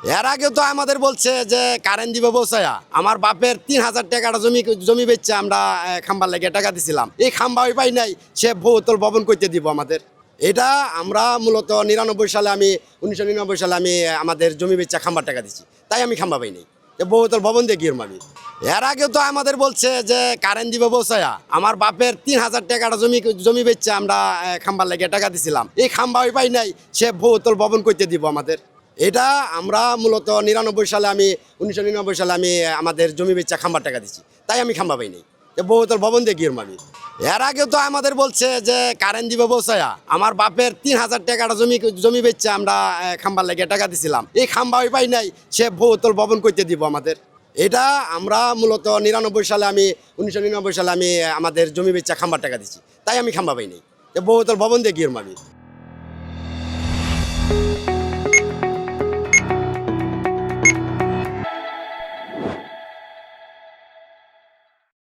এর আগে তো আমাদের বলছে যে কারেন্ট দিবে বসায়া আমার বাপের ৩,০০০ টাকাটা জমি বেচছে আমরা খাম্বার লেগে টাকা দিছিলাম এই খাম্বা ওই পাই নাই সে বহুতল ভবন করতে দিব আমাদের এটা আমরা মূলত 1999 সালে আমি আমাদের জমি বেচা খাম্বার টাকা দিচ্ছি তাই আমি খাম্বা পাই নাই বহুতল ভবন দিয়ে গিয়ে আমি এর আগে তো আমাদের বলছে যে কারেন্ট দিবে বসায়া আমার বাপের ৩,০০০ টাকাটা জমি বেচছে আমরা খাম্বার লেগে টাকা দিছিলাম এই খাম্বা ওই পাই নাই সে বহুতল ভবন করতে দিব আমাদের এটা আমরা মূলত 1999 সালে আমি আমাদের জমি বেচা খাম্বার টাকা দিচ্ছি তাই আমি খাম্বা পাই নাই বহুতল ভবন দিয়ে গিয়ে আমি এর আগে তো আমাদের বলছে যে কারেন্ট দিবে বসায়া আমার বাপের ৩,০০০ টাকাটা জমি বেচছে আমরা খাম্বার লেগে টাকা দিছিলাম এই খাম্বা ওই পাই নাই সে বহুতল ভবন করতে দিব আমাদের এটা আমরা মূলত 1999 সালে আমি আমাদের জমি বেচা খাম্বার টাকা দিচ্ছি তাই আমি খাম্বা পাই নাই বহুতল ভবন দিয়ে গিয়ে আমি